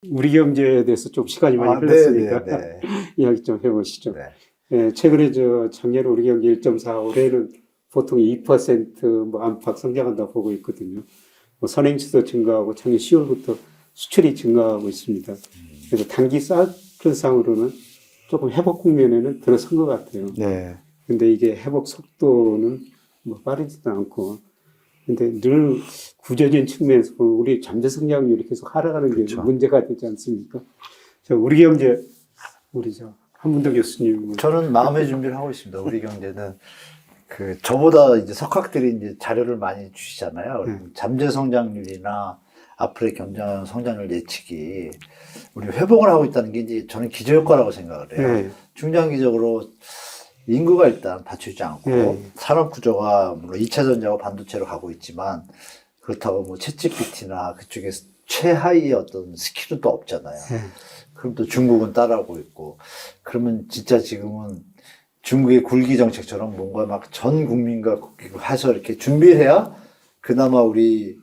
우리 경제에 대해서 좀 시간이 많이 흘렀으니까 이야기 좀 해보시죠. 네. 예, 최근에 작년 우리 경제 1.4, 올해는 보통 2% 안팎 성장한다고 보고 있거든요. 선행수도 증가하고 작년 10월부터 수출이 증가하고 있습니다. 그래서 단기 사이클상으로는 조금 회복 국면에는 들어선 것 같아요. 네. 근데 이게 회복 속도는 빠르지도 않고, 근데 늘 구조적인 측면에서 우리 잠재 성장률이 계속 하락하는 게 그렇죠. 문제가 되지 않습니까? 우리 경제, 한문도 교수님. 저는 마음의 준비를 하고 있습니다. 우리 경제는 저보다 이제 석학들이 이제 자료를 많이 주시잖아요. 잠재 성장률이나 앞으로의 경제 성장률 예측이 우리 회복을 하고 있다는 게 이제 저는 기저효과라고 생각을 해요. 중장기적으로 인구가 일단 받쳐주지 않고 산업 구조가 물론 2차 전지하고 반도체로 가고 있지만 그렇다고 챗GPT나 그쪽에 최하위의 어떤 스킬은 또 없잖아요. 그럼 또 중국은 따라오고 있고 그러면 진짜 지금은 중국의 굴기 정책처럼 뭔가 막 전 국민과 해서 이렇게 준비를 해야 그나마 우리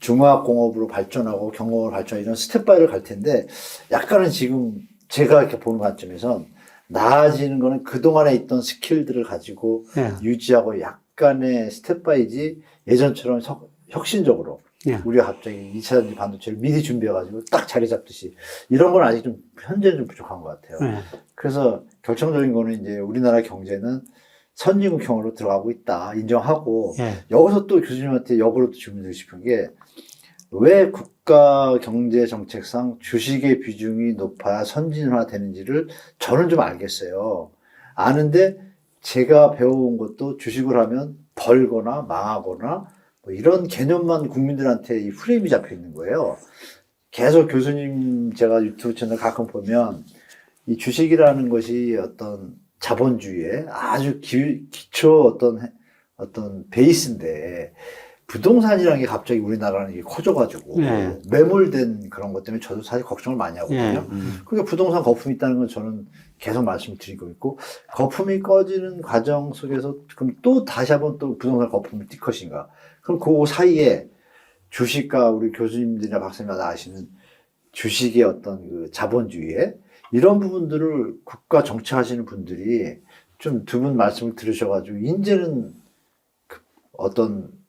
중화공업으로 발전하고 경공업으로 발전하고 이런 스텝바이를 갈 텐데 약간은 지금 제가 이렇게 보는 관점에선 나아지는 거는 그동안에 있던 스킬들을 가지고 유지하고 약간의 스텝바이지 예전처럼 혁신적으로 우리가 갑자기 2차 전지 반도체를 미리 준비해가지고 딱 자리 잡듯이 이런 건 아직 좀 현재는 좀 부족한 것 같아요. 그래서 결정적인 거는 이제 우리나라 경제는 선진국형으로 들어가고 있다 인정하고 여기서 또 교수님한테 역으로 또 질문드리고 싶은 게 왜 국가 경제 정책상 주식의 비중이 높아야 선진화 되는지를 저는 좀 알겠어요. 아는데 제가 배워온 것도 주식을 하면 벌거나 망하거나 이런 개념만 국민들한테 이 프레임이 잡혀 있는 거예요. 계속 교수님 제가 유튜브 채널 가끔 보면 이 주식이라는 것이 어떤 자본주의의 아주 기초 어떤 베이스인데 부동산이라는 게 갑자기 우리나라는 이게 커져가지고 매몰된 그런 것 때문에 저도 사실 걱정을 많이 하거든요. 그러니까 부동산 거품이 있다는 건 저는 계속 말씀드리고 있고 거품이 꺼지는 과정 속에서 그럼 또 다시 한번 또 부동산 거품을 뛸 것인가? 그럼 그 사이에 주식과 우리 교수님들이나 박사님마다 아시는 주식의 어떤 그 자본주의에 이런 부분들을 국가 정치하시는 분들이 좀 두 분 말씀을 들으셔가지고 이제는 어떤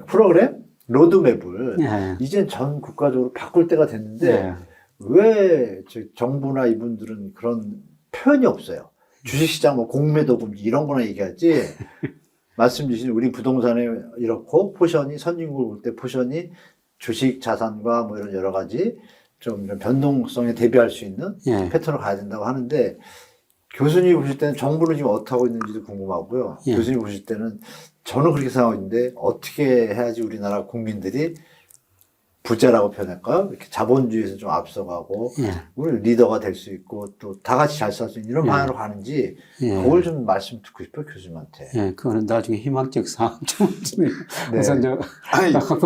프로그램? 로드맵을 이젠 전 국가적으로 바꿀 때가 됐는데 왜 정부나 이분들은 그런 표현이 없어요. 주식시장 공매도 금지 이런 거나 얘기하지 말씀 주신 우리 부동산에 이렇고 포션이 선진국을 볼 때 포션이 주식 자산과 이런 여러 가지 좀 이런 변동성에 대비할 수 있는 패턴으로 가야 된다고 하는데 교수님이 보실 때는 정부는 지금 어떻게 하고 있는지도 궁금하고요. 교수님이 보실 때는 저는 그렇게 생각하고 있는데 어떻게 해야지 우리나라 국민들이 부자라고 표현할까요? 이렇게 자본주의에서 좀 앞서가고 우리 리더가 될 수 있고 또 다 같이 잘 살 수 있는 이런 방향으로 가는지 그걸 좀 말씀 듣고 싶어요, 교수님한테. 그거는 나중에 희망적 사항 좀 우선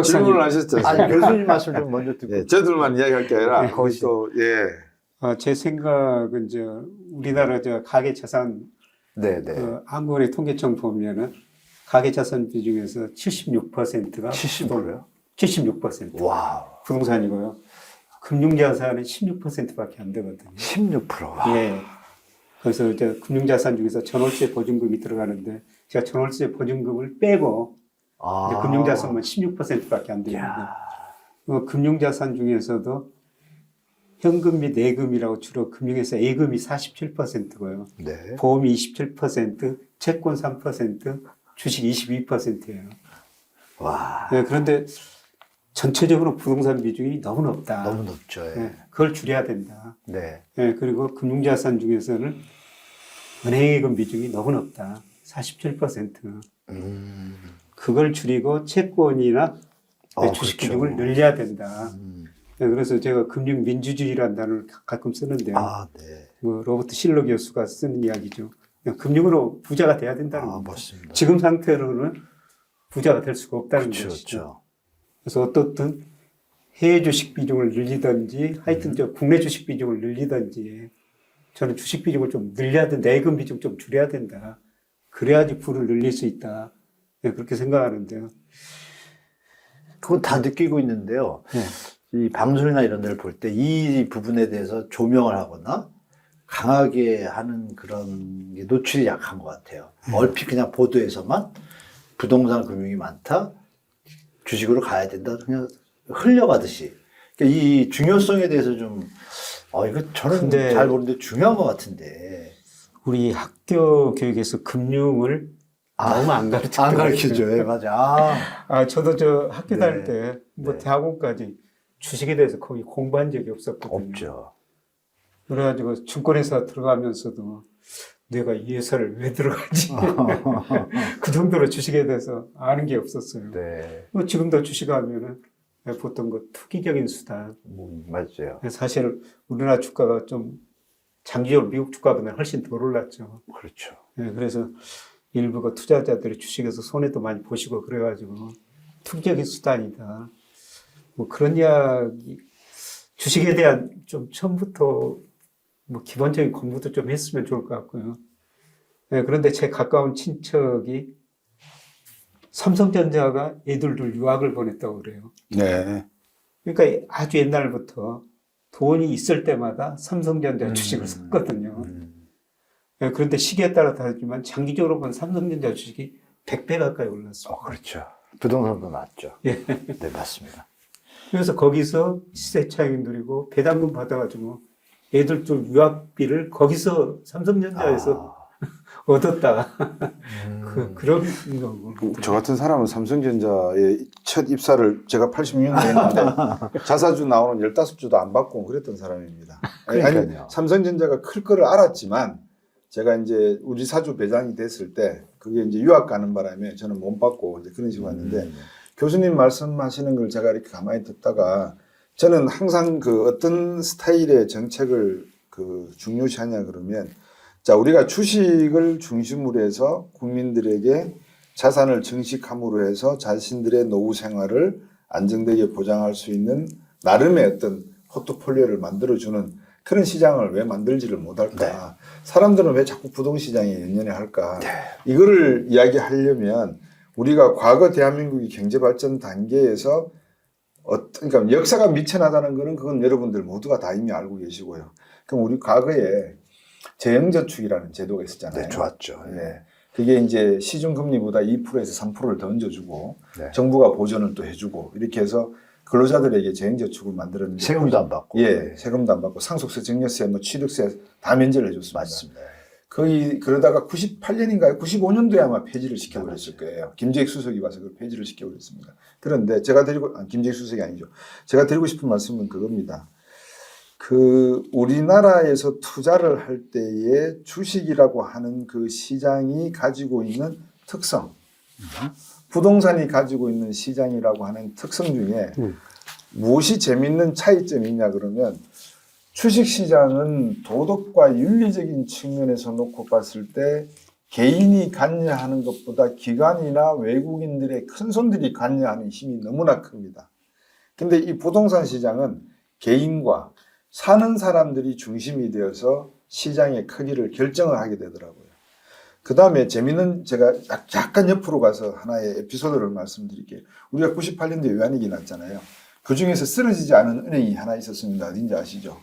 질문을 하셨죠. 아니, 교수님 말씀 좀 먼저 듣고. 저들만 이야기할 게 아니라 거기 또 제 생각은 우리나라 가계 자산 한국은행 통계청 보면은 가계 자산 비중에서 76%가 70%요? 76%. 와우. 부동산이고요. 금융자산은 16%밖에 안 되거든요. 16%. 그래서 금융자산 중에서 전월세 보증금이 들어가는데 제가 전월세 보증금을 빼고 금융자산만 16%밖에 안 됩니다. 금융자산 중에서도 현금 및 예금이라고 주로 금융에서 예금이 47%고요. 보험이 27%, 채권 3%, 주식 22%예요. 와. 그런데 전체적으로 부동산 비중이 너무 높다. 너무 높죠. 그걸 줄여야 된다. 그리고 금융자산 중에서는 은행예금 비중이 너무 높다. 47%. 그걸 줄이고 채권이나 주식 비중을 늘려야 된다. 그래서 제가 금융민주주의라는 단어를 가끔 쓰는데요. 로버트 실러 교수가 쓰는 이야기죠. 금융으로 부자가 돼야 된다는 겁니다. 맞습니다. 지금 상태로는 부자가 될 수가 없다는 것이죠. 그래서 어떻든 해외 주식 비중을 늘리든지 하여튼 국내 주식 비중을 늘리든지 저는 주식 비중을 좀 늘려야 된다. 예금 비중 좀 줄여야 된다. 그래야지 부를 늘릴 수 있다. 그렇게 생각하는데요. 그건 다 느끼고 있는데요. 이 방송이나 이런 데를 볼 때 이 부분에 대해서 조명을 하거나 강하게 하는 그런 게 노출이 약한 것 같아요. 얼핏 그냥 보도에서만 부동산 금융이 많다, 주식으로 가야 된다, 그냥 흘려가듯이. 그러니까 이 중요성에 대해서 좀, 이거 저는 근데 잘 모르는데 중요한 것 같은데. 우리 학교 교육에서 금융을 너무 안 가르쳐. 안 가르쳐줘요. 예, 맞아. 저도 저 학교 네. 다닐 때, 뭐 네. 대학원까지 주식에 대해서 거의 공부한 적이 없었거든요. 없죠. 그래가지고 증권회사 들어가면서도 내가 이 회사를 왜 들어가지? 그 정도로 주식에 대해서 아는 게 없었어요. 네. 뭐 지금도 주식하면은 보통 그 투기적인 수단. 맞아요. 사실 우리나라 주가가 좀 장기적으로 미국 주가보다 훨씬 덜 올랐죠. 그렇죠. 그래서 일부 그 투자자들이 주식에서 손해도 많이 보시고 그래가지고 투기적인 수단이다. 뭐 그런 이야기, 주식에 대한 좀 처음부터 뭐 기본적인 공부도 좀 했으면 좋을 것 같고요. 그런데 제 가까운 친척이 삼성전자가 애들들 유학을 보냈다고 그래요. 네. 그러니까 아주 옛날부터 돈이 있을 때마다 삼성전자 주식을 샀거든요. 그런데 시기에 따라 다르지만 장기적으로 보면 삼성전자 주식이 100배 가까이 올랐어요. 그렇죠. 부동산도 낮죠. 예. 네, 맞습니다. 그래서 거기서 시세 차익 누리고 배당금 받아가지고 애들들 유학비를 거기서 삼성전자에서 얻었다. 그런 거고. 저 같은 사람은 삼성전자의 첫 입사를 제가 86년에 했는데 자사주 나오는 15주도 안 받고 그랬던 사람입니다. 아니, 그러니까요. 삼성전자가 클 거를 알았지만 제가 이제 우리 사주 배당이 됐을 때 그게 이제 유학 가는 바람에 저는 못 받고 이제 그런 식으로 왔는데 교수님 말씀하시는 걸 제가 이렇게 가만히 듣다가 저는 항상 그 어떤 스타일의 정책을 그 중요시하냐 그러면 자, 우리가 주식을 중심으로 해서 국민들에게 자산을 증식함으로 해서 자신들의 노후 생활을 안정되게 보장할 수 있는 나름의 어떤 포트폴리오를 만들어주는 그런 시장을 왜 만들지를 못할까? 네. 사람들은 왜 자꾸 부동시장에 연연해 할까? 이거를 이야기하려면 우리가 과거 대한민국이 경제발전 단계에서 그러니까 역사가 미천하다는 거는 그건 여러분들 모두가 다 이미 알고 계시고요. 그럼 우리 과거에 재형저축이라는 제도가 있었잖아요. 네, 좋았죠. 네. 그게 이제 시중금리보다 2%에서 3%를 더 얹어주고 네. 정부가 보전을 또 해주고 이렇게 해서 근로자들에게 재형저축을 만들었는데 세금도 안 받고. 예, 세금도 안 받고 상속세, 증여세, 뭐 취득세 다 면제를 해줬습니다. 맞습니다. 거의 그러다가 98년인가요? 95년도에 아마 폐지를 시켜버렸을 거예요. 김재익 수석이 와서 그 폐지를 시켜버렸습니다. 그런데 제가 김재익 수석이 아니죠. 제가 드리고 싶은 말씀은 그겁니다. 그 우리나라에서 투자를 할 때의 주식이라고 하는 그 시장이 가지고 있는 특성, 부동산이 가지고 있는 시장이라고 하는 특성 중에 무엇이 재밌는 차이점이냐 그러면 주식시장은 도덕과 윤리적인 측면에서 놓고 봤을 때 개인이 관여하는 것보다 기관이나 외국인들의 큰손들이 관여하는 힘이 너무나 큽니다. 근데 이 부동산 시장은 개인과 사는 사람들이 중심이 되어서 시장의 크기를 결정을 하게 되더라고요. 그 다음에 재미있는 제가 약간 옆으로 가서 하나의 에피소드를 말씀드릴게요. 우리가 98년도에 외환위기 났잖아요. 그 중에서 쓰러지지 않은 은행이 하나 있었습니다. 어딘지 아시죠?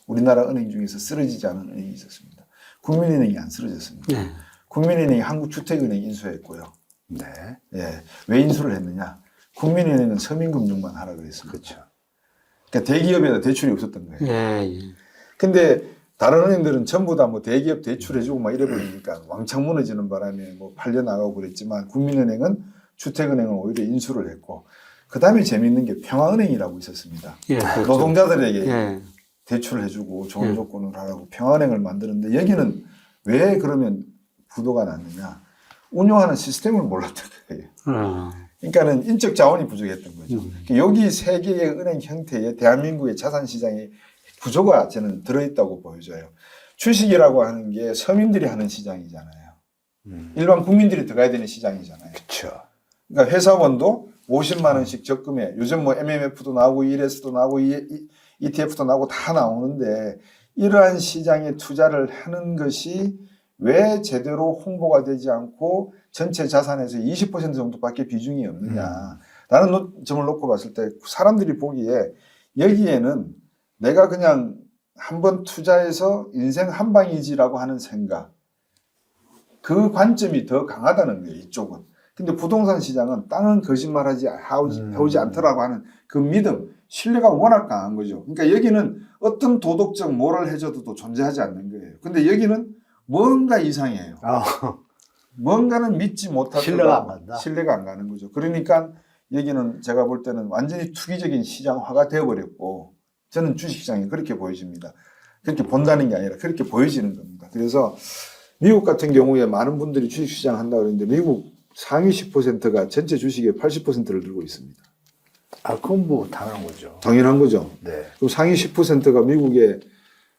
우리나라 은행 중에서 쓰러지지 않은 은행이 있었습니다. 국민은행이 안 쓰러졌습니다. 국민은행이 한국주택은행 인수했고요. 네. 예. 왜 인수를 했느냐? 국민은행은 서민금융만 하라 그랬습니다. 그렇죠. 그러니까 대기업에다 대출이 없었던 거예요. 예. 근데 다른 은행들은 전부 다 뭐 대기업 대출해주고 막 이래버리니까 왕창 무너지는 바람에 뭐 팔려나가고 그랬지만 국민은행은 주택은행을 오히려 인수를 했고 그 다음에 재미있는 게 평화은행이라고 있었습니다. 예, 그렇죠. 노동자들에게 예. 대출을 해주고 좋은 조건을 하라고 평화은행을 만드는데 여기는 왜 그러면 부도가 났느냐. 운영하는 시스템을 몰랐던 거예요. 그러니까는 인적 자원이 부족했던 거죠. 여기 세 개의 은행 형태의 대한민국의 자산시장의 구조가 저는 들어있다고 보여져요. 주식이라고 하는 게 서민들이 하는 시장이잖아요. 일반 국민들이 들어가야 되는 시장이잖아요. 그렇죠. 그러니까 회사원도 50만 원씩 적금에 요즘 뭐 MMF도 나오고 ELS도 나오고 ETF도 나오고 다 나오는데 이러한 시장에 투자를 하는 것이 왜 제대로 홍보가 되지 않고 전체 자산에서 20% 정도밖에 비중이 없느냐. 라는 점을 놓고 봤을 때 사람들이 보기에 여기에는 내가 그냥 한번 투자해서 인생 한 방이지라고 하는 생각, 그 관점이 더 강하다는 거예요, 이쪽은. 근데 부동산 시장은 땅은 거짓말하지 해오지 않더라고 하는 그 믿음, 신뢰가 워낙 강한 거죠. 그러니까 여기는 어떤 도덕적 모럴 해저드도 존재하지 않는 거예요. 근데 여기는 뭔가 이상해요. 뭔가는 믿지 못하고 신뢰가 안 간다. 신뢰가 안 가는 거죠. 그러니까 여기는 제가 볼 때는 완전히 투기적인 시장화가 되어버렸고, 저는 주식시장이 그렇게 보여집니다. 그렇게 본다는 게 아니라 그렇게 보여지는 겁니다. 그래서 미국 같은 경우에 많은 분들이 주식시장 한다고 그러는데 미국 상위 10%가 전체 주식의 80%를 들고 있습니다. 아, 그건 뭐 당연한 거죠. 당연한 거죠. 네. 그럼 상위 10%가 미국에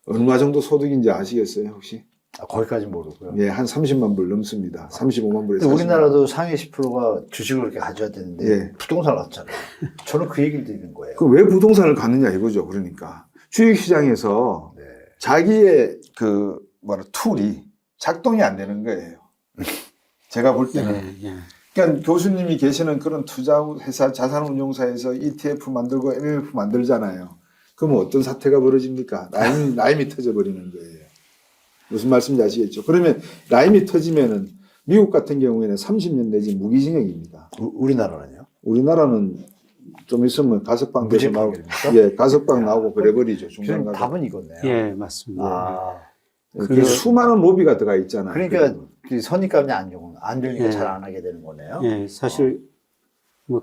얼마 정도 소득인지 아시겠어요, 혹시? 아, 거기까지 모르고요. 예, 한 30만 불 넘습니다. 35만 불에서. 근데 우리나라도 상위 10%가 주식을 그렇게 가져야 되는데 예. 부동산을 갖잖아요. 저는 그 얘기를 드리는 거예요. 그 왜 부동산을 갖느냐 이거죠. 그러니까 주식시장에서 네. 자기의 툴이 작동이 안 되는 거예요. 제가 볼 때는. 예. 그러니까 교수님이 계시는 그런 투자회사, 자산운용사에서 ETF 만들고 MMF 만들잖아요. 그러면 어떤 사태가 벌어집니까? 라임이 터져버리는 거예요. 무슨 말씀인지 아시겠죠? 그러면 라임이 터지면은 미국 같은 경우에는 30년 내지 무기징역입니다. 우리나라는요? 우리나라는 좀 있으면 가석방 돼서 나오고, 무죄판결입니까? 예, 가석방 나오고 그래버리죠. 중간 지금 가석. 답은 이거네요. 예, 맞습니다. 아, 그 수많은 로비가 들어가 있잖아요. 그러니까 그 선입감이 안 되니까 예. 잘 안 하게 되는 거네요. 예, 사실 뭐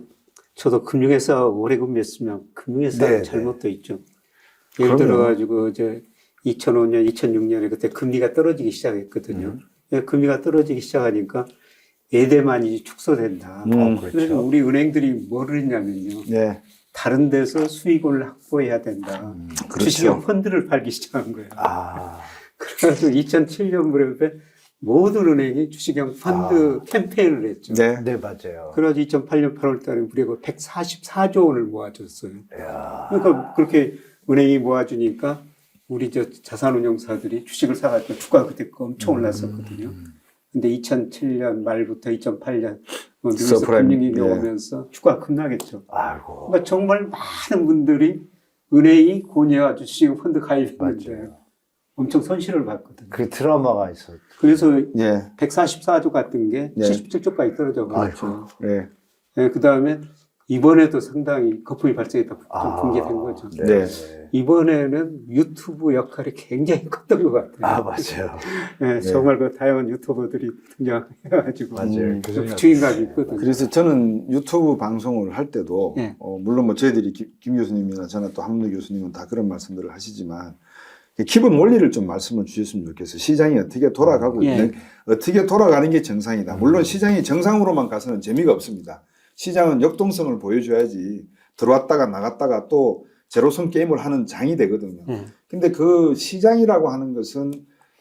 저도 금융회사 오래 근무했으면 금융회사 네, 잘못도 있죠. 예를 그럼요. 들어가지고 이제 2005년, 2006년에 그때 금리가 떨어지기 시작했거든요. 예, 금리가 떨어지기 시작하니까 예대만이 축소된다. 그렇죠. 그래서 우리 은행들이 뭐를 했냐면요. 네. 다른 데서 수익을 확보해야 된다. 그렇죠. 주식형 펀드를 팔기 시작한 거예요. 아, 그래서 2007년 무렵에 모든 은행이 주식형 펀드 캠페인을 했죠. 네. 네, 맞아요. 그래서 2008년 8월 달에 우리가 144조 원을 모아줬어요. 이야. 그러니까 그렇게 은행이 모아주니까 우리 자산운용사들이 주식을 사가지고 주가가 그때 엄청 올랐었거든요. 근데 2007년 말부터 2008년 미국에서 서프라임, 금융위기 예. 오면서 주가가 급락했죠. 아이고. 그러니까 정말 많은 분들이 은행이 권유해가지고 주식 펀드 가입했는데 맞아요. 엄청 손실을 봤거든요. 그 트라우마가 있어. 그래서 예. 144조 같은 게 네. 77조까지 떨어져 버렸죠. 네. 네, 그 다음에 이번에도 상당히 거품이 발생했다 좀 붕괴된 거죠. 네. 이번에는 유튜브 역할이 굉장히 컸던 것 같아요. 아, 맞아요. 네, 정말 그 다양한 유튜버들이 등장해가지고 맞아요. 주인감이 있거든요. 그래서 저는 유튜브 방송을 할 때도 네. 물론 뭐 저희들이 김 교수님이나 저나 또 한문우 교수님은 다 그런 말씀들을 하시지만 기본 원리를 좀 말씀을 주셨으면 좋겠어요. 시장이 어떻게 돌아가고 예. 있는, 어떻게 돌아가는 게 정상이다. 물론 시장이 정상으로만 가서는 재미가 없습니다. 시장은 역동성을 보여줘야지 들어왔다가 나갔다가 또 제로섬 게임을 하는 장이 되거든요. 근데 그 시장이라고 하는 것은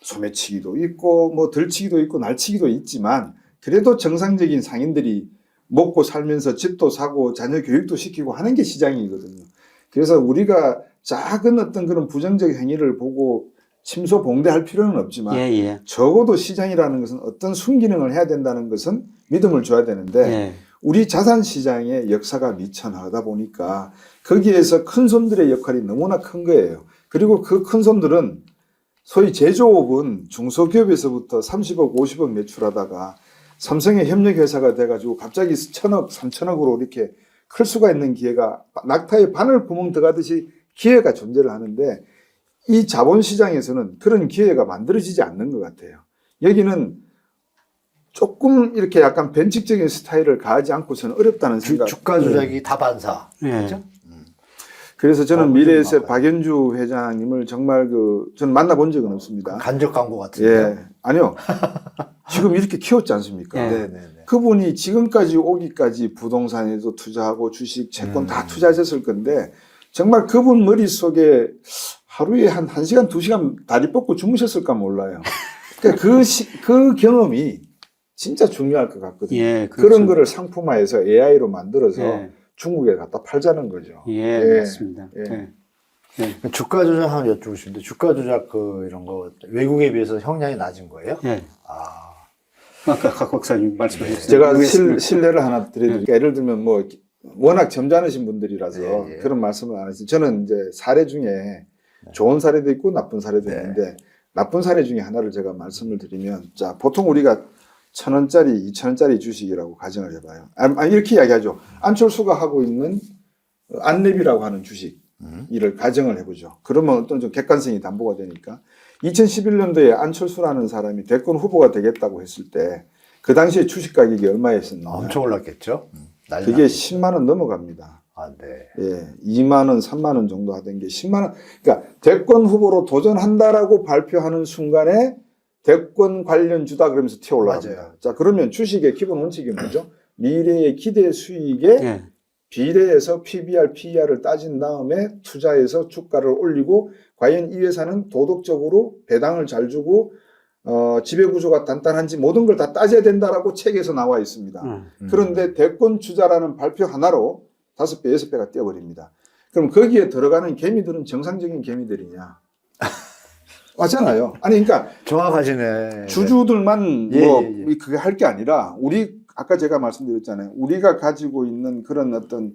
소매치기도 있고 뭐 들치기도 있고 날치기도 있지만 그래도 정상적인 상인들이 먹고 살면서 집도 사고 자녀 교육도 시키고 하는 게 시장이거든요. 그래서 우리가 작은 어떤 그런 부정적 행위를 보고 침소봉대할 필요는 없지만 예, 예. 적어도 시장이라는 것은 어떤 순기능을 해야 된다는 것은 믿음을 줘야 되는데 예. 우리 자산시장의 역사가 미천하다 보니까 거기에서 큰 손들의 역할이 너무나 큰 거예요. 그리고 그 큰 손들은 소위 제조업은 중소기업에서부터 30억, 50억 매출하다가 삼성의 협력회사가 돼가지고 갑자기 1000억, 3000억으로 이렇게 클 수가 있는 기회가 낙타에 바늘 구멍 들어가듯이 기회가 존재를 하는데 이 자본시장에서는 그런 기회가 만들어지지 않는 것 같아요. 여기는 조금 이렇게 약간 변칙적인 스타일을 가하지 않고서는 어렵다는 생각. 주가 조작이 다반사. 예. 그렇죠? 그래서 저는 좀 미래에셋 나빠요. 박연주 회장님을 정말 저는 만나본 적은 없습니다. 간접 광고 같은데. 예. 아니요. 지금 이렇게 키웠지 않습니까? 예. 네네네. 그분이 지금까지 오기까지 부동산에도 투자하고 주식, 채권 다 투자하셨을 건데 정말 그분 머릿속에 하루에 한 1시간, 2시간 다리 뻗고 주무셨을까 몰라요. 그러니까 그 경험이 진짜 중요할 것 같거든요. 예, 그렇죠. 그런 거를 상품화해서 AI로 만들어서 예. 중국에 갖다 팔자는 거죠. 예, 맞습니다. 예. 예. 주가 조작 하면 여쭈고 싶은데 주가 조작 이런 거 외국에 비해서 형량이 낮은 거예요? 예. 아, 아까 각 박사님 말씀하셨어요. 제가 US 신뢰를 하나 드려드릴게요. 예를 들면 뭐 워낙 점잖으신 분들이라서 예, 예. 그런 말씀을 안 하시죠. 저는 이제 사례 중에 좋은 사례도 있고 나쁜 사례도 네. 있는데 나쁜 사례 중에 하나를 제가 말씀을 드리면 자 보통 우리가 1,000원짜리, 2,000원짜리 주식이라고 가정을 해봐요. 이렇게 이야기하죠. 안철수가 하고 있는 안랩이라고 하는 주식 이를 가정을 해보죠. 그러면 어떤 좀 객관성이 담보가 되니까 2011년도에 안철수라는 사람이 대권 후보가 되겠다고 했을 때 그 당시에 주식 가격이 얼마였었나? 엄청 올랐겠죠? 난리 그게 났겠죠. 10만 원 넘어갑니다. 아, 네. 예, 2만 원, 3만 원 정도 하던 게 10만 원. 그러니까 대권 후보로 도전한다라고 발표하는 순간에 대권 관련주다 그러면서 튀어올라갑니다. 맞아요. 자, 그러면 주식의 기본 원칙이 뭐죠? 미래의 기대 수익에 예. 비례해서 PBR, PER을 따진 다음에 투자해서 주가를 올리고 과연 이 회사는 도덕적으로 배당을 잘 주고 지배구조가 단단한지 모든 걸 다 따져야 된다라고 책에서 나와 있습니다. 그런데 대권 주자라는 발표 하나로 5배, 6배가 뛰어버립니다. 그럼 거기에 들어가는 개미들은 정상적인 개미들이냐? 맞잖아요. 아니, 그러니까 정확하시네. 주주들만 예, 뭐 예, 예. 그게 할 게 아니라 아까 제가 말씀드렸잖아요. 우리가 가지고 있는 그런 어떤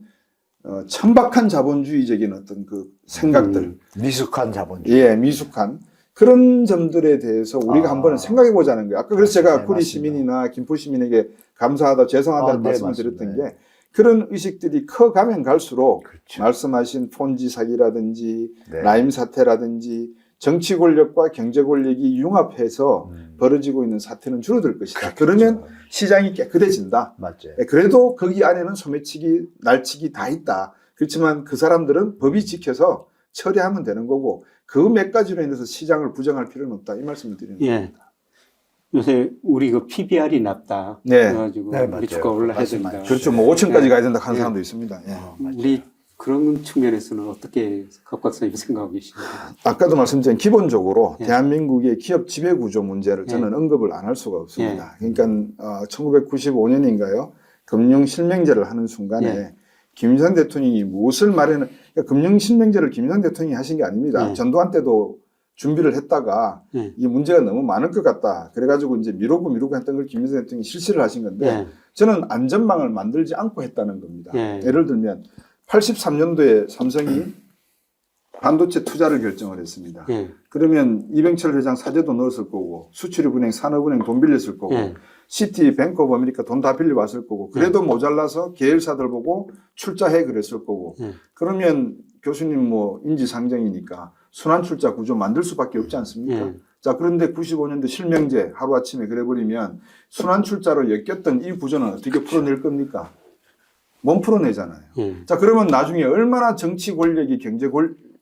천박한 자본주의적인 어떤 그 생각들, 미숙한 자본주의. 예, 미숙한 그런 점들에 대해서 우리가 한번 생각해 보자는 거예요. 아까 그래서 제가 맞습니다. 구리 시민이나 김포 시민에게 감사하다, 죄송하다는 네, 말씀을 맞습니다. 드렸던 게 그런 의식들이 커가면 갈수록 그렇죠. 말씀하신 폰지 사기라든지 네. 라임 사태라든지 정치 권력과 경제 권력이 융합해서 벌어지고 있는 사태는 줄어들 것이다. 그러면 시장이 깨끗해진다. 맞죠. 예, 그래도 거기 안에는 소매치기, 날치기 다 있다. 그렇지만 그 사람들은 법이 지켜서 처리하면 되는 거고 그 몇 가지로 인해서 시장을 부정할 필요는 없다. 이 말씀을 드리는 예. 겁니다. 요새 우리 그 PBR이 낮다. 네. 그래가지고 네, 맞아요. 우리 주가 올라야 말씀하시죠. 된다. 그렇죠. 뭐 5천까지 예. 가야 된다 하는 예. 사람도 있습니다. 예. 우리 그런 측면에서는 어떻게 각 박사님 생각하고 계십니까? 아까도 말씀드린 기본적으로 예. 대한민국의 기업 지배구조 문제를 저는 언급을 안 할 수가 없습니다. 그러니까 1995년인가요? 금융실명제를 하는 순간에 예. 김일성 대통령이 무엇을 말하는 그러니까 금융실명제를 김일성 대통령이 하신 게 아닙니다. 예. 전두환 때도 준비를 했다가 예. 이 문제가 너무 많을 것 같다. 그래가지고 이제 미루고 했던 걸 김일성 대통령이 실시를 하신 건데 예. 저는 안전망을 만들지 않고 했다는 겁니다. 예. 예를 들면 83년도에 삼성이 반도체 투자를 결정을 했습니다. 예. 그러면 이병철 회장 사재도 넣었을 거고 수출입은행, 산업은행 돈 빌렸을 거고 예. 시티, 뱅크 오브 아메리카 돈 다 빌려왔을 거고 그래도 모자라서 계열사들 보고 출자해 그랬을 거고 그러면 교수님 뭐 인지상정이니까 순환출자 구조 만들 수밖에 없지 않습니까? 자, 그런데 95년도 실명제 하루아침에 그래버리면 순환출자로 엮였던 이 구조는 어떻게 풀어낼 겁니까? 못 풀어내잖아요. 자, 그러면 나중에 얼마나 정치 권력이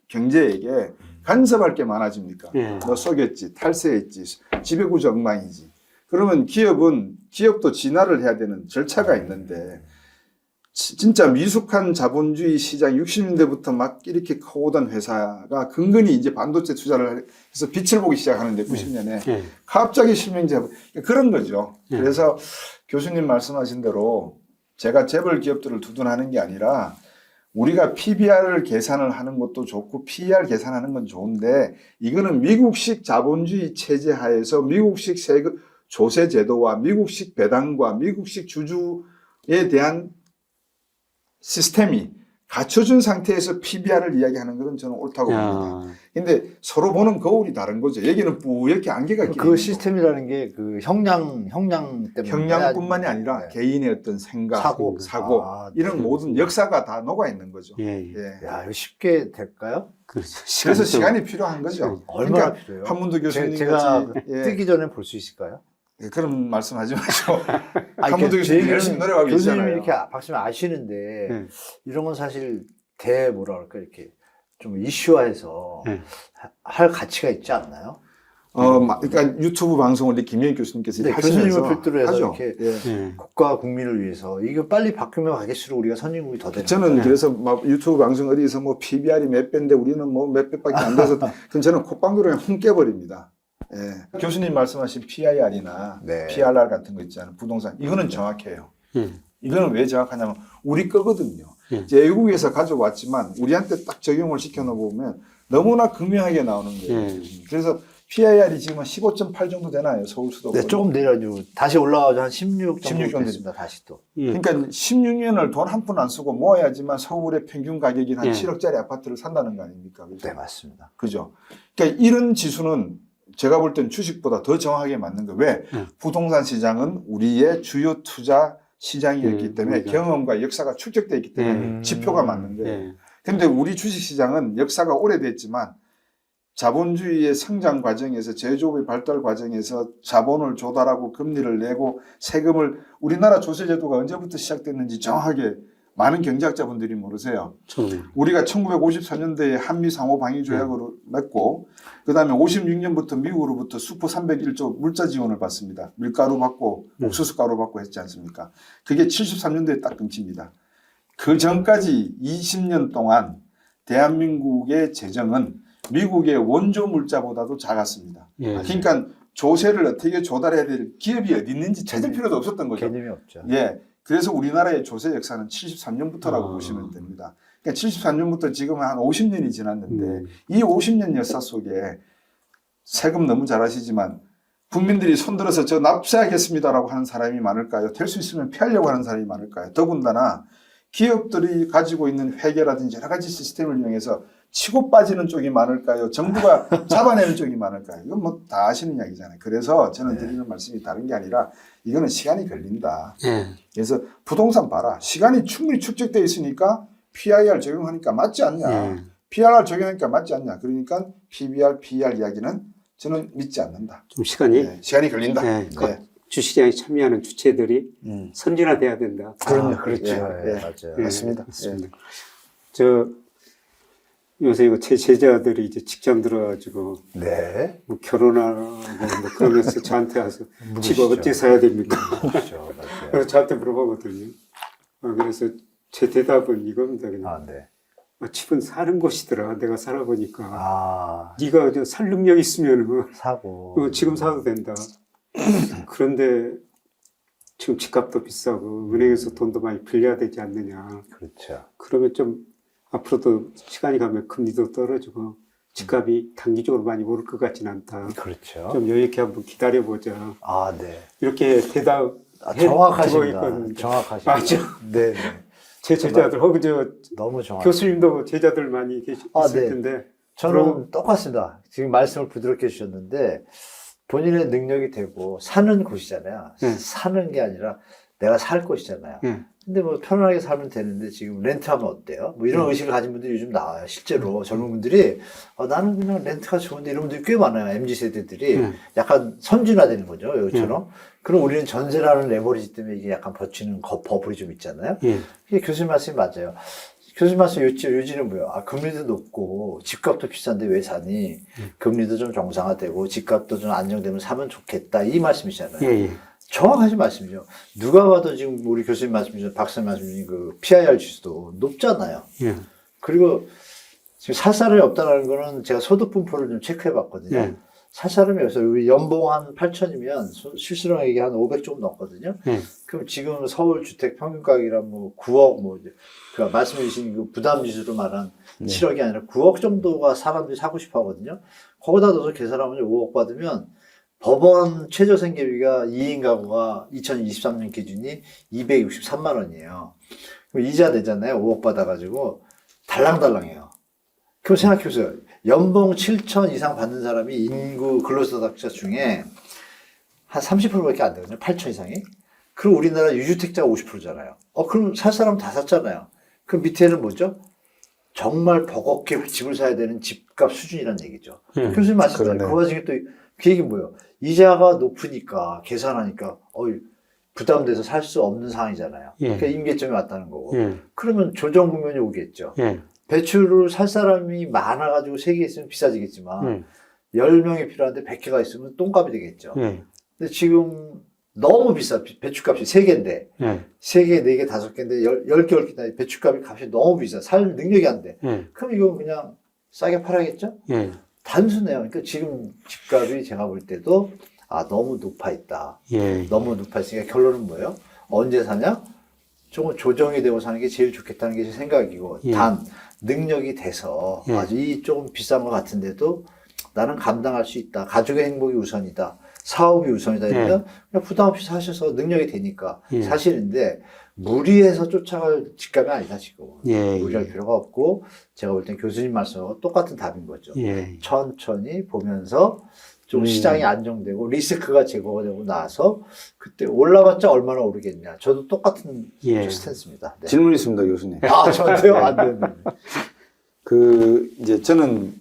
경제에게 간섭할 게 많아집니까? 너 속였지, 탈세했지, 지배구조 엉망이지. 그러면 기업도 진화를 해야 되는 절차가 있는데 진짜 미숙한 자본주의 시장 60년대부터 막 이렇게 커오던 회사가 근근히 이제 반도체 투자를 해서 빛을 보기 시작하는데 90년에 갑자기 실명제 그런 거죠. 그래서 교수님 말씀하신 대로 제가 재벌 기업들을 두둔하는 게 아니라 우리가 PBR을 계산을 하는 것도 좋고 PER 계산하는 건 좋은데 이거는 미국식 자본주의 체제 하에서 미국식 세금 조세 제도와 미국식 배당과 미국식 주주에 대한 시스템이 갖춰준 상태에서 PBR을 이야기하는 것은 저는 옳다고 봅니다. 근데 서로 보는 거울이 다른 거죠. 여기는 뿌옇게 안개가 끼는 그 시스템이라는 게 그 형량 때문에 형량뿐만이 아니라 개인의 어떤 생각, 사고 이런 모든 역사가 다 녹아 있는 거죠. 예. 야, 이거 쉽게 될까요? 그렇죠. 그래서 시간이 필요한 거죠. 얼마나 그러니까 필요해요? 한문도 교수님 제가 같이 뜨기 전에 볼 수 있을까요? 그런 말씀하지 마시고 한문도 교수님 열심히 노력하고 교수님이 있잖아요. 이렇게 박수님 아시는데 이런 건 사실 뭐라 그럴까 이렇게 좀 이슈화해서 할 가치가 있지 않나요? 그러니까 유튜브 방송을 김영희 교수님께서 하시면서 교수님을 필두로 해서 하죠. 이렇게 국가 국민을 위해서 이거 빨리 바뀌면 가겠을수록 우리가 선진국이 더 되는 저는 그래서 막 유튜브 방송 어디서 뭐 PBR이 몇 배인데 우리는 뭐 몇 배밖에 안 돼서 그럼 저는 콧방귀로 훅 깨버립니다. 예. 교수님 말씀하신 PIR이나 PRR 같은 거 있잖아요. 부동산 이거는 정확해요. 이거는 왜 정확하냐면 우리 거거든요. 이제 외국에서 가져왔지만 우리한테 딱 적용을 시켜놓으면 너무나 극명하게 나오는 거예요. 그래서 PIR이 지금 한 15.8 정도 되나요? 서울 수도권. 네, 조금 내려가지고 다시 올라가서 한 16 정도 16 정도 됐습니다. 다시 또. 그러니까 16년을 돈 한 푼 안 쓰고 모아야지만 서울의 평균 가격이 한 7억짜리 아파트를 산다는 거 아닙니까? 그죠? 네, 맞습니다. 그죠? 그러니까 이런 지수는 제가 볼 땐 주식보다 더 정확하게 맞는 거예요. 왜? 부동산 시장은 우리의 주요 투자 시장이었기 때문에 맞아. 경험과 역사가 축적되어 있기 때문에 지표가 맞는 거예요. 예. 근데 우리 주식 시장은 역사가 오래됐지만 자본주의의 성장 과정에서 제조업의 발달 과정에서 자본을 조달하고 금리를 내고 세금을 우리나라 조세제도가 언제부터 시작됐는지 정확하게 많은 경제학자분들이 모르세요. 우리가 1954년도에 한미 상호 방위 조약을 맺고 그다음에 56년부터 미국으로부터 수포 301조 물자 지원을 받습니다. 밀가루 받고 옥수수 가루 받고 했지 않습니까? 그게 73년도에 딱 끊깁니다. 그 전까지 20년 동안 대한민국의 재정은 미국의 원조 물자보다도 작았습니다. 예. 그러니까 조세를 어떻게 조달해야 될 기업이 어디 있는지 찾을 필요도 없었던 거죠. 개념이 없죠. 예. 그래서 우리나라의 조세 역사는 73년부터라고 보시면 됩니다. 그러니까 73년부터 지금 한 50년이 지났는데 이 50년 역사 속에 세금 너무 잘 아시지만 국민들이 손들어서 저 납세하겠습니다라고 하는 사람이 많을까요? 될 수 있으면 피하려고 하는 사람이 많을까요? 더군다나 기업들이 가지고 있는 회계라든지 여러 가지 시스템을 이용해서 치고 빠지는 쪽이 많을까요? 정부가 잡아내는 쪽이 많을까요? 이건 뭐 다 아시는 이야기잖아요. 그래서 저는 드리는 말씀이 다른 게 아니라 이거는 시간이 걸린다. 예. 그래서 부동산 봐라. 시간이 충분히 축적되어 있으니까 PIR 적용하니까 맞지 않냐. PRR 적용하니까 맞지 않냐. 그러니까 PBR, PER 이야기는 저는 믿지 않는다. 좀 시간이 네, 시간이 걸린다. 네. 네. 주시장에 참여하는 주체들이 선진화돼야 된다. 그럼요. 그렇죠. 예, 예, 예. 맞아요. 예, 맞습니다. 맞습니다. 저 요새 이거 제 제자들이 이제 직장 들어가지고 네. 뭐 결혼하고 뭐 그러면서 저한테 와서 집 물으시죠. 어떻게 사야 됩니까? 그렇죠. 맞아요. 그래서 저한테 물어보거든요. 그래서 제 대답은 이겁니다. 그냥 아, 네. 집은 사는 곳이더라. 내가 살아보니까 아, 네가 저 살 능력 있으면 사고. 지금 사도 된다. 그런데 지금 집값도 비싸고 은행에서 돈도 많이 빌려야 되지 않느냐. 그렇죠. 그러면 좀 앞으로도 시간이 가면 금리도 떨어지고 집값이 단기적으로 많이 오를 것 같지는 않다. 그렇죠. 좀 여유 있게 한번 기다려보자. 아, 네. 이렇게 대답 정확하십니다. 있거든요. 정확하십니다. 맞죠? 네, 네. 제 제자들 혹은 저 너무 정확. 교수님도 제자들 많이 있을 네. 텐데 저는 똑같습니다. 지금 말씀을 부드럽게 해주셨는데 본인의 능력이 되고 사는 곳이잖아요. 네. 사는 게 아니라 내가 살 곳이잖아요. 네. 근데 뭐 편안하게 살면 되는데 지금 렌트하면 어때요? 뭐 이런 의식을 가진 분들이 요즘 나와요. 실제로 젊은 분들이 나는 그냥 렌트가 좋은데 이런 분들이 꽤 많아요. MZ 세대들이 약간 선진화되는 거죠. 여기처럼. 그럼 우리는 전세라는 레버리지 때문에 이게 약간 버티는 버블이 좀 있잖아요. 이게 교수님 말씀이 맞아요. 교수님 말씀 요지는 뭐예요? 금리도 높고 집값도 비싼데 왜 사니? 금리도 좀 정상화되고 집값도 좀 안정되면 사면 좋겠다. 이 말씀이잖아요. 예. 정확하신 말씀이죠. 누가 봐도 지금 우리 교수님 말씀이죠. 박사님 말씀이신 그 PIR 지수도 높잖아요. 예. 그리고 지금 살 사람이 없다는 거는 제가 소득 분포를 좀 체크해 봤거든요. 예. 살 사람이 없어요. 우리 연봉 한 8천이면 실수령액이 한 500 좀 넘거든요. 그럼 지금 서울 주택 평균 가격이란 뭐 9억 뭐 그 말씀해 주신 그 부담 지수로 말한 7억이 아니라 9억 정도가 사람들이 사고 싶어 하거든요. 거기다 넣어서 계산하면 5억 받으면 법원 최저 생계비가 2인 가구가 2023년 기준이 263만 원이에요. 그럼 이자 내잖아요. 5억 받아가지고 달랑달랑해요. 그럼 생각해 보세요. 연봉 7천 이상 받는 사람이 인구 근로소득자 중에 한 30%밖에 안 되거든요. 8천 이상이. 그럼 우리나라 유주택자가 50%잖아요. 그럼 살 사람 다 샀잖아요. 그럼 밑에는 뭐죠? 정말 버겁게 집을 사야 되는 집값 수준이라는 얘기죠. 교수님 말씀대로 그 와중에 또 그 얘기 뭐예요? 이자가 높으니까 계산하니까 부담돼서 살 수 없는 상황이잖아요. 그러니까 임계점이 왔다는 거고. 그러면 조정 국면이 오겠죠. 배추를 살 사람이 많아가지고 3개 있으면 비싸지겠지만 10명이 필요한데 100개가 있으면 똥값이 되겠죠. 근데 지금 너무 비싸. 배추값이 3개인데 3개, 4개, 5개인데 10개, 10개 배추값이 너무 비싸. 살 능력이 안 돼. 그럼 이거 그냥 싸게 팔아야겠죠? 단순해요. 그러니까 지금 집값이 제가 볼 때도 너무 높아 있다. 너무 높아 있으니까 결론은 뭐예요? 언제 사냐? 조금 조정이 되고 사는 게 제일 좋겠다는 게 제 생각이고 단 능력이 돼서 아주 이 조금 비싼 것 같은데도 나는 감당할 수 있다. 가족의 행복이 우선이다. 사업이 우선이다. 이러면 그냥 부담 없이 사셔서 능력이 되니까 사실인데 무리해서 쫓아갈 직감이 아니다 지금. 무리할 필요가 없고 제가 볼 땐 교수님 말씀하고 똑같은 답인 거죠. 천천히 보면서 좀 시장이 안정되고 리스크가 제거가 되고 나서 그때 올라봤자 얼마나 오르겠냐. 저도 똑같은 스탠스입니다. 네. 질문 있습니다, 교수님. 아, 저도요? 안 되는데. 이제 저는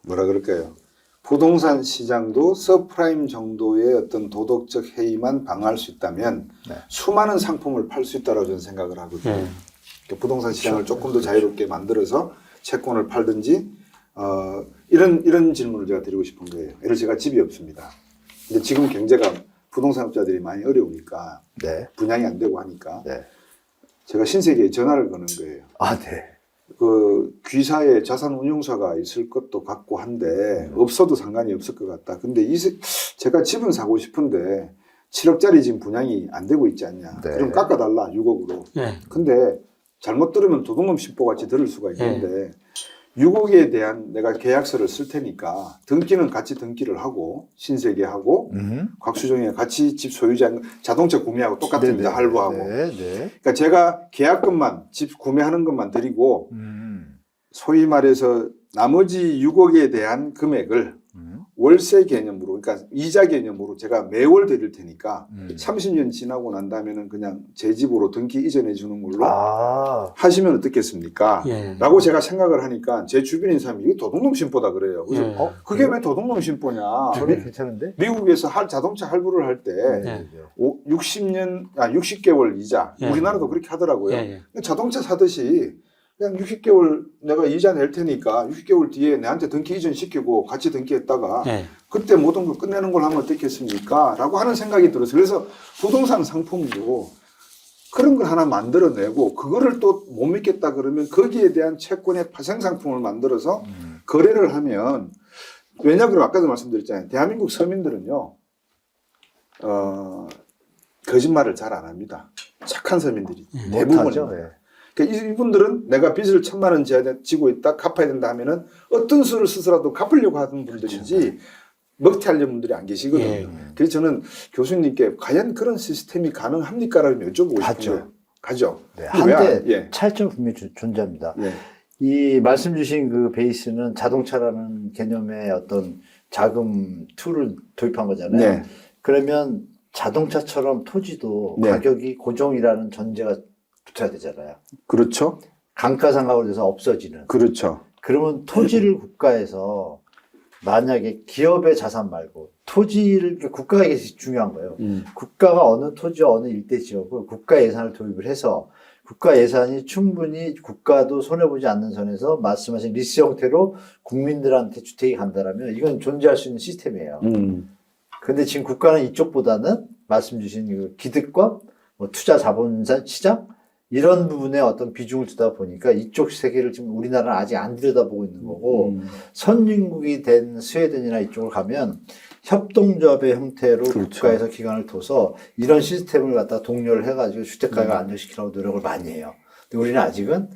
뭐라 그럴까요? 부동산 시장도 서프라임 정도의 어떤 도덕적 해이만 방어할 수 있다면 수많은 상품을 팔 수 있다고 저는 생각을 하거든요. 그러니까 부동산 시장을 조금 더 자유롭게 만들어서 채권을 팔든지, 이런 질문을 제가 드리고 싶은 거예요. 예를 들어 제가 집이 없습니다. 근데 지금 경제가 부동산업자들이 많이 어려우니까, 분양이 안 되고 하니까, 제가 신세계에 전화를 거는 거예요. 아, 네. 귀사에 자산운용사가 있을 것도 같고 한데 없어도 상관이 없을 것 같다. 근데 제가 집은 사고 싶은데 7억짜리 지금 분양이 안 되고 있지 않냐. 그럼 깎아달라 6억으로. 근데 잘못 들으면 도둑놈 심보 같이 들을 수가 있는데 6억에 대한 내가 계약서를 쓸 테니까 등기는 같이 등기를 하고 신세계하고 곽수정이 같이 집 소유자 자동차 구매하고 똑같습니다. 할부하고. 그러니까 제가 계약금만 집 구매하는 것만 드리고 소위 말해서 나머지 6억에 대한 금액을 월세 개념으로 그러니까 이자 개념으로 제가 매월 드릴 테니까 30년 지나고 난 다음에는 그냥 제 집으로 등기 이전해 주는 걸로 하시면 어떻겠습니까? 라고 제가 생각을 하니까 제 주변인 사람이 이거 도둑놈 심보다 그래요. 그래서 그게 왜 도둑놈 심보냐? 저게 괜찮은데? 미국에서 자동차 할부를 할 때 60개월 이자 우리나라도 그렇게 하더라고요. 자동차 사듯이 그냥 60개월 내가 이자 낼 테니까 60개월 뒤에 내한테 등기 이전 시키고 같이 등기했다가 그때 모든 걸 끝내는 걸 하면 어떻겠습니까? 라고 하는 생각이 들어서 그래서 부동산 상품도 그런 걸 하나 만들어내고 그거를 또 못 믿겠다 그러면 거기에 대한 채권의 파생 상품을 만들어서 거래를 하면 왜냐 그러면 아까도 말씀드렸잖아요. 대한민국 서민들은요 거짓말을 잘 안 합니다. 착한 서민들이 대부분은. 그러니까 이분들은 내가 빚을 1,000만 원 지고 있다 갚아야 된다 하면은 어떤 수를 쓰더라도 갚으려고 하는 분들이지 먹튀하려는 분들이 안 계시거든요. 그래서 저는 교수님께 과연 그런 시스템이 가능합니까라고 여쭤보고 싶어요. 가죠. 한때 차이점 분명히 존재합니다. 이 말씀 주신 그 베이스는 자동차라는 개념의 어떤 자금 툴을 도입한 거잖아요. 그러면 자동차처럼 토지도 가격이 고정이라는 전제가 붙어야 되잖아요. 그렇죠. 감가상각으로 돼서 없어지는. 그렇죠. 그러면 토지를 국가에서 만약에 기업의 자산 말고 토지를 국가가 이게 중요한 거예요. 국가가 어느 토지와 어느 일대 지역을 국가 예산을 도입을 해서 국가 예산이 충분히 국가도 손해보지 않는 선에서 말씀하신 리스 형태로 국민들한테 주택이 간다라면 이건 존재할 수 있는 시스템이에요. 근데 지금 국가는 이쪽보다는 말씀 주신 그 기득권, 뭐 투자 자본사 시장 이런 부분에 어떤 비중을 두다 보니까 이쪽 세계를 지금 우리나라는 아직 안 들여다보고 있는 거고 선진국이 된 스웨덴이나 이쪽을 가면 협동조합의 형태로 국가에서 기관을 둬서 이런 시스템을 갖다 동료를 해가지고 주택가격을 안정시키려고 노력을 많이 해요. 근데 우리는 아직은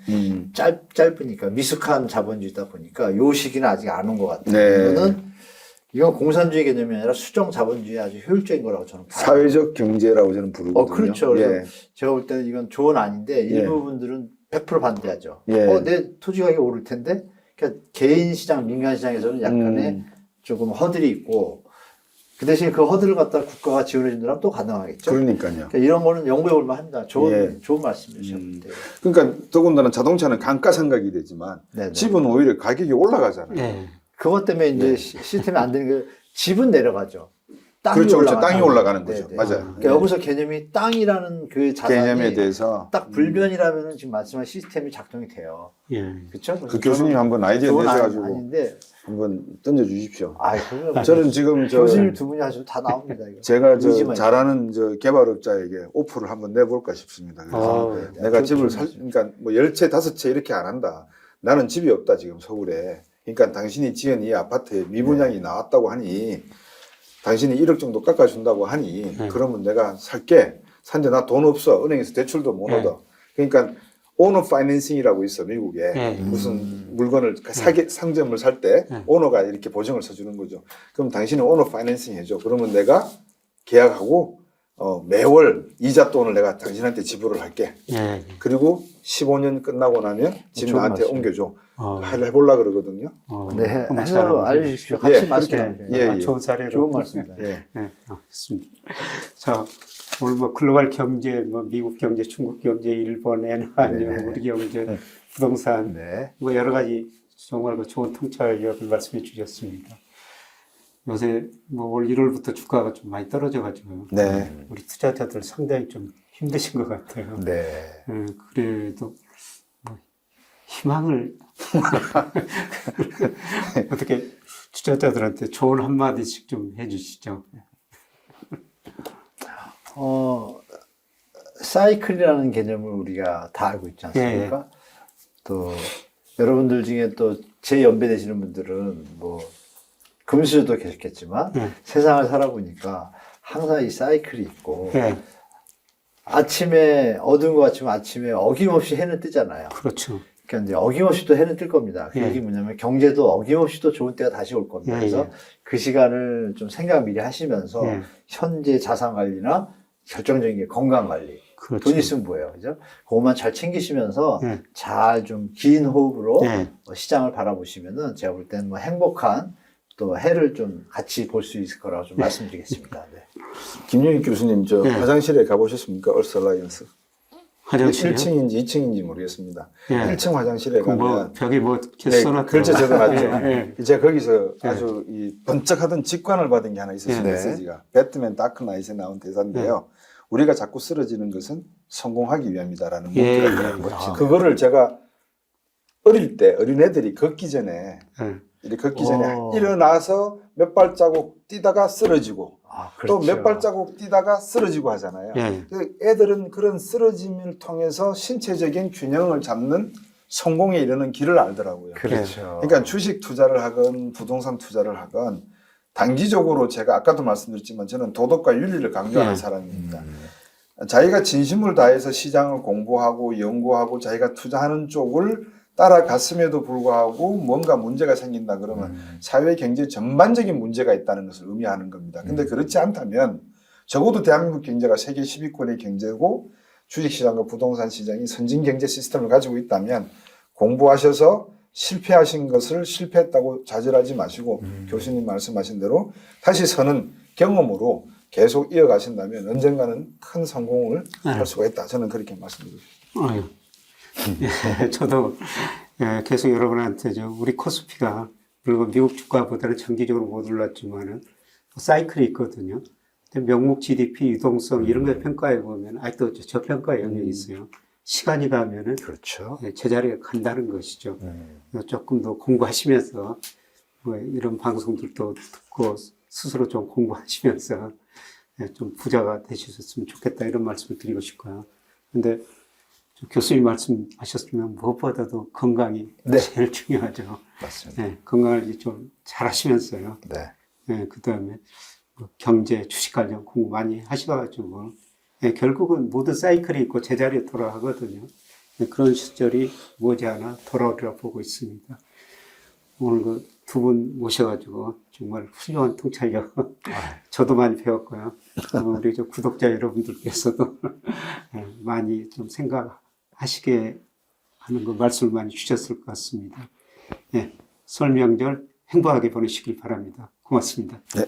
짧으니까 미숙한 자본주의다 보니까 요 시기는 아직 안 온 것 같아요. 이건 공산주의 개념이 아니라 수정 자본주의 아주 효율적인 거라고 저는 봐요. 사회적 경제라고 저는 부르거든요. 그렇죠. 그래서 제가 볼 때는 이건 조언 아닌데 일부 분들은 100% 반대하죠. 내 토지 가격이 오를 텐데. 그러니까 개인 시장, 민간 시장에서는 약간의 조금 허들이 있고 그 대신 그 허들을 갖다 국가가 지원해 준다면 또 가능하겠죠. 그러니까요. 그러니까 이런 거는 연구해 볼 만합니다. 좋은 말씀이죠. 그러니까 더군다나 자동차는 감가상각이 되지만 집은 오히려 가격이 올라가잖아요. 그것 때문에 이제 시스템이 안 되는 게 집은 내려가죠. 그렇죠. 땅이 올라가는 거죠. 맞아요. 그러니까 여기서 개념이 땅이라는 그 자산이 개념에 대해서 딱 불변이라면 지금 말씀한 시스템이 작동이 돼요. 그렇죠? 그 교수님 한번 아이디어 내셔가지고 한번 던져 주십시오. 저는 지금 교수님 두 분이 하셔도 다 나옵니다. 이거. 제가 잘하는 개발업자에게 오프를 한번 내볼까 싶습니다. 그래서 내가 집을 그러니까 뭐 10채, 5채 이렇게 안 한다. 나는 집이 없다 지금 서울에. 그러니까 당신이 지은 이 아파트에 미분양이 나왔다고 하니 당신이 1억 정도 깎아준다고 하니 그러면 내가 살게. 산데 나 돈 없어. 은행에서 대출도 못 얻어. 그러니까 오너 파이낸싱이라고 있어 미국에. 예. 무슨 물건을 상점을 살 때 예. 오너가 이렇게 보증을 서주는 거죠. 그럼 당신은 오너 파이낸싱 해줘. 그러면 내가 계약하고 매월 이자 돈을 내가 당신한테 지불을 할게. 예. 그리고 15년 끝나고 나면 집 좋은 나한테 말씀. 옮겨줘. 어. 해보려 그러거든요. 네, 한번 해서 잘하고 알려주십시오. 예, 같이 그렇게 말씀드려요. 예, 예. 좋은 사례로 좋은 말씀입니다. 예. 네, 알겠습니다. 자, 오늘 뭐 글로벌 경제, 뭐 미국 경제, 중국 경제, 일본 엔화냐, 네. 우리 경제, 부동산, 네. 뭐 여러 가지 정말 그 좋은 통찰력을 말씀해 주셨습니다. 요새 뭐 올 1월부터 주가가 좀 많이 떨어져가지고 네. 우리 투자자들 상당히 좀 힘드신 것 같아요. 네. 그래도 뭐 희망을 어떻게 투자자들한테 좋은 한마디씩 좀 해주시죠. 사이클이라는 개념을 우리가 다 알고 있지 않습니까? 또 여러분들 중에 또 제 연배 되시는 분들은 뭐 금수저도 계셨겠지만 세상을 살아보니까 항상 이 사이클이 있고 네, 아침에 어두운 것 같지만 아침에 어김없이 해는 뜨잖아요. 그렇죠. 그러니까 이제 어김없이 또 해는 뜰 겁니다. 그 예. 얘기 뭐냐면 경제도 어김없이 또 좋은 때가 다시 올 겁니다. 예, 그래서 예. 그 시간을 좀 생각 미리 하시면서 예. 현재 자산 관리나 결정적인 게 건강 관리. 그렇죠. 돈 있으면 뭐예요, 그죠? 그것만 잘 챙기시면서 예. 잘 좀 긴 호흡으로 예. 시장을 바라보시면은 제가 볼 때는 뭐 행복한 또 해를 좀 같이 볼 수 있을 거라고 좀 말씀드리겠습니다. 네. 김용익 교수님, 저 네. 화장실에 가보셨습니까? 얼스라이언스. 화장실이요? 1층인지 2층인지 모르겠습니다. 예. 1층 화장실에 그 뭐 가면 벽에 뭐 이렇게 네, 써놨더라고요. 글자 적어놨죠. 예, 제가 거기서 예. 아주 이 번쩍하던 직관을 받은 게 하나 있었어요. 네. 메시지가. 배트맨 다크나잇에 나온 대사인데요. 우리가 자꾸 쓰러지는 것은 성공하기 위함이다라는 예, 문구가 예, 있더라고요. 예. 그거를 제가 어릴 때 어린애들이 걷기 전에 예. 이렇게 걷기 전에 오. 일어나서 몇 발자국 뛰다가 쓰러지고 아, 또 그렇죠. 몇 발자국 뛰다가 쓰러지고 하잖아요. 예. 그 애들은 그런 쓰러짐을 통해서 신체적인 균형을 잡는 성공에 이르는 길을 알더라고요. 그렇죠. 그러니까 주식 투자를 하건 부동산 투자를 하건 단기적으로 제가 아까도 말씀드렸지만 저는 도덕과 윤리를 강조하는 네. 사람입니다. 자기가 진심을 다해서 시장을 공부하고 연구하고 자기가 투자하는 쪽을 따라갔음에도 불구하고 뭔가 문제가 생긴다 그러면 사회 경제 전반적인 문제가 있다는 것을 의미하는 겁니다. 근데 그렇지 않다면 적어도 대한민국 경제가 세계 10위권의 경제고 주식시장과 부동산 시장이 선진 경제 시스템을 가지고 있다면 공부하셔서 실패하신 것을 실패했다고 좌절하지 마시고 교수님 말씀하신 대로 다시 서는 경험으로 계속 이어가신다면 언젠가는 큰 성공을 할 수가 있다. 저는 그렇게 말씀드리고 싶습니다. 아유. 예, 저도 계속 여러분한테 우리 코스피가 물론 미국 주가보다는 장기적으로 못 올랐지만은 사이클이 있거든요. 근데 명목 GDP 유동성 이런 걸 평가해 보면 아직도 저평가 영역이 있어요. 시간이 가면은 그렇죠. 제자리에 간다는 것이죠. 조금 더 공부하시면서 뭐 이런 방송들도 듣고 스스로 좀 공부하시면서 좀 부자가 되셨으면 좋겠다 이런 말씀을 드리고 싶고요. 근데 교수님 말씀하셨으면 무엇보다도 건강이 네. 제일 중요하죠. 맞습니다. 네, 건강을 좀 잘 하시면서요. 네. 네, 그 다음에 뭐 경제, 주식 관련 공부 많이 하셔가지고 네, 결국은 모두 사이클이 있고 제자리에 돌아가거든요. 네, 그런 시절이 머지않아 돌아오리라 보고 있습니다. 오늘 그 두 분 모셔가지고 정말 훌륭한 통찰력 저도 많이 배웠고요. 우리 저 구독자 여러분들께서도 많이 좀 생각하시게 하는 그 말씀을 많이 주셨을 것 같습니다. 네, 설 명절 행복하게 보내시길 바랍니다. 고맙습니다. 네.